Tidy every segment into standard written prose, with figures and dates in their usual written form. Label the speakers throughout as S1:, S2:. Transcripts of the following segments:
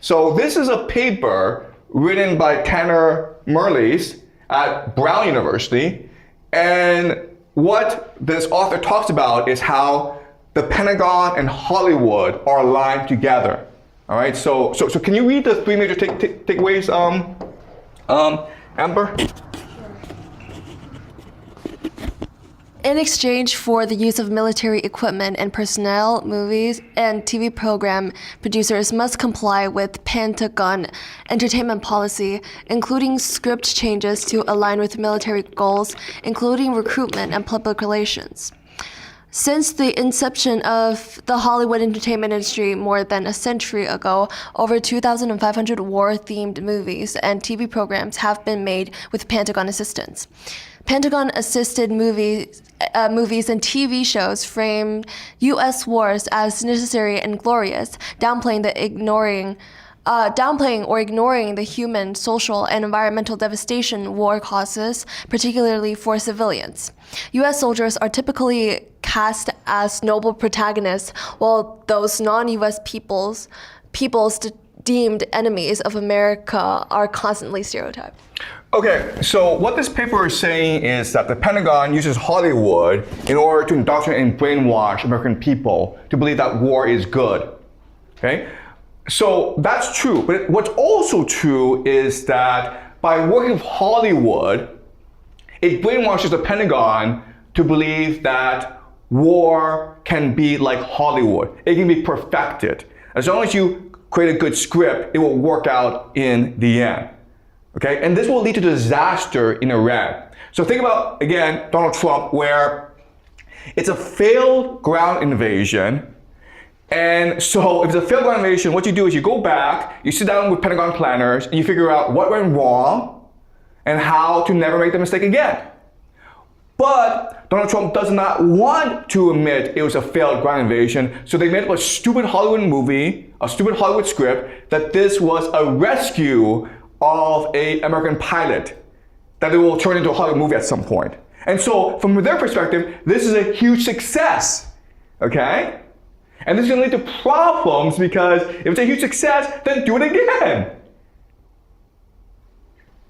S1: So this is a paper written by Tanner Merlis at Brown University. And what this author talks about is how the Pentagon and Hollywood are aligned together. All right, so can you read the three major takeaways, Amber?
S2: In exchange for the use of military equipment and personnel, movies and TV program producers must comply with Pentagon entertainment policy, including script changes to align with military goals, including recruitment and public relations. Since the inception of the Hollywood entertainment industry more than a century ago, over 2,500 war-themed movies and TV programs have been made with Pentagon assistance. Pentagon-assisted movies and TV shows framed U.S. wars as necessary and glorious, downplaying or ignoring the human, social, and environmental devastation war causes, particularly for civilians. U.S. soldiers are typically cast as noble protagonists, while those non-U.S. peoples deemed enemies of America are constantly stereotyped.
S1: Okay, so what this paper is saying is that the Pentagon uses Hollywood in order to indoctrinate and brainwash American people to believe that war is good. Okay? So that's true, but what's also true is that by working with Hollywood, it brainwashes the Pentagon to believe that war can be like Hollywood. It can be perfected. As long as you create a good script, it will work out in the end. Okay, and this will lead to disaster in Iran. So think about, again, Donald Trump, where it's a failed ground invasion. And so if it's a failed ground invasion, what you do is you go back, you sit down with Pentagon planners, and you figure out what went wrong and how to never make the mistake again. But Donald Trump does not want to admit it was a failed ground invasion, so they made up a stupid Hollywood movie, a stupid Hollywood script, that this was a rescue of an American pilot, that it will turn into a Hollywood movie at some point. And so from their perspective, this is a huge success, okay? And this is gonna lead to problems because if it's a huge success, then do it again,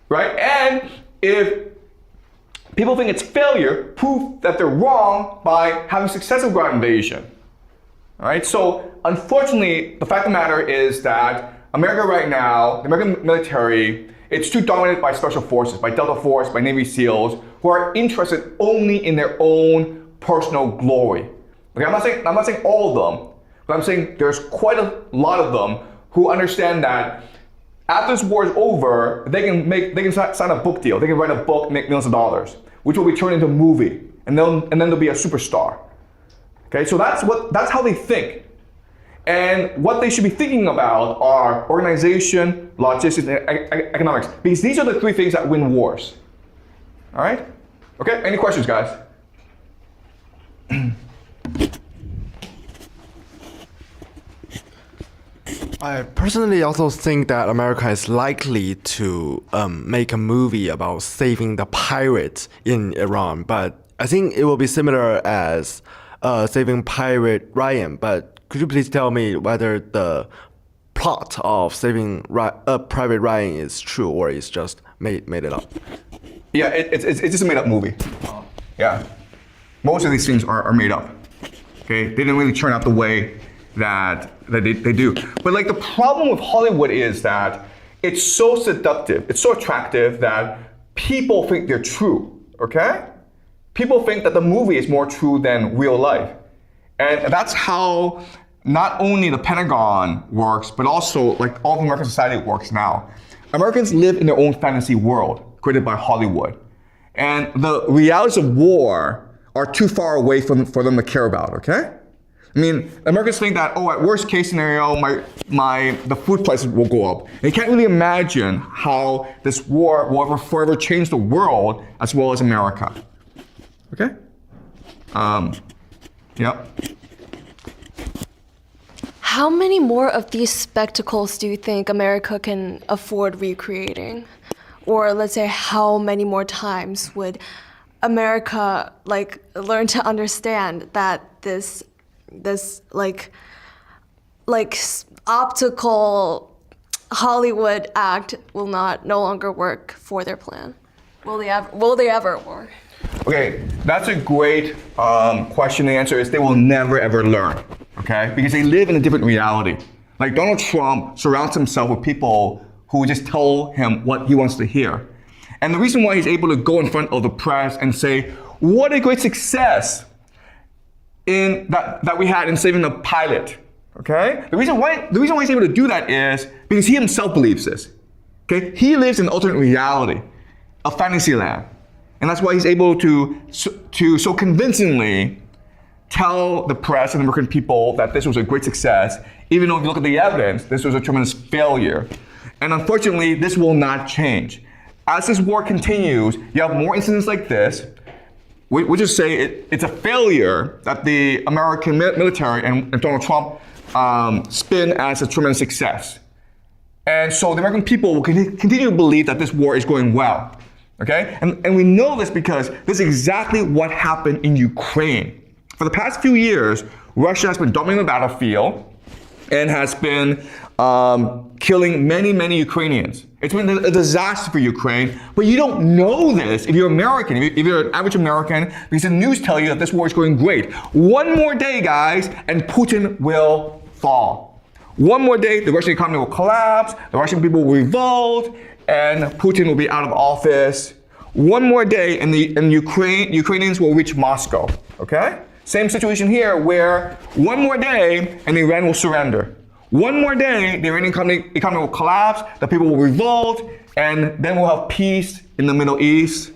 S1: right? And if people think it's failure, prove that they're wrong by having successful ground invasion, all right? So unfortunately, the fact of the matter is that America right now, the American military, it's too dominated by special forces, by Delta Force, by Navy SEALs, who are interested only in their own personal glory. Okay, I'm not saying all of them, but I'm saying there's quite a lot of them who understand that after this war is over, they can sign a book deal. They can write a book, make millions of dollars, which will be turned into a movie, and then they'll be a superstar. Okay, so that's how they think. And what they should be thinking about are organization, logistics, and economics, because these are the three things that win wars. All right? Okay, any questions, guys?
S3: I personally also think that America is likely to make a movie about saving the pirates in Iran, but I think it will be similar as Saving Private Ryan. But could you please tell me whether the plot of Saving Private Ryan is true or is just made it up?
S1: Yeah, it's just a made up movie. Yeah, most of these things are made up. Okay, they didn't really turn out the way that they do. But like the problem with Hollywood is that it's so seductive, it's so attractive that people think they're true, okay? People think that the movie is more true than real life. And that's how not only the Pentagon works, but also like all of American society works now. Americans live in their own fantasy world created by Hollywood. And the realities of war are too far away for them to care about, okay? I mean, Americans think that, oh, at worst case scenario, the food prices will go up. And you can't really imagine how this war will forever change the world as well as America. Okay? Yep.
S2: How many more of these spectacles do you think America can afford recreating? Or let's say, how many more times would America learn to understand that this optical Hollywood act will no longer work for their plan? Will they ever work?
S1: Okay, that's a great question. The answer is they will never ever learn, okay? Because they live in a different reality. Like Donald Trump surrounds himself with people who just tell him what he wants to hear. And the reason why he's able to go in front of the press and say, what a great success that we had in saving the pilot, okay? The reason why he's able to do that is because he himself believes this, okay? He lives in an alternate reality, a fantasy land. And that's why he's able to so convincingly tell the press and American people that this was a great success, even though if you look at the evidence, this was a tremendous failure. And unfortunately, this will not change. As this war continues, you have more incidents like this. We just say it's a failure that the American military and Donald Trump spin as a tremendous success. And so the American people will continue to believe that this war is going well. Okay? And we know this because this is exactly what happened in Ukraine. For the past few years, Russia has been dominating the battlefield and has been killing many, many Ukrainians. It's been a disaster for Ukraine, but you don't know this if you're American, if you're an average American, because the news tell you that this war is going great. One more day, guys, and Putin will fall. One more day, the Russian economy will collapse, the Russian people will revolt, and Putin will be out of office. One more day, and Ukrainians will reach Moscow, okay? Same situation here, where one more day, and Iran will surrender. One more day, the Iranian economy will collapse, the people will revolt, and then we'll have peace in the Middle East,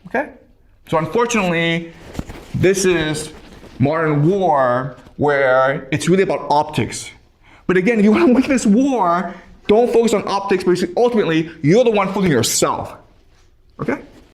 S1: okay? So unfortunately, this is modern war where it's really about optics. But again, if you want to win this war, don't focus on optics, because ultimately, you're the one fooling yourself. Okay?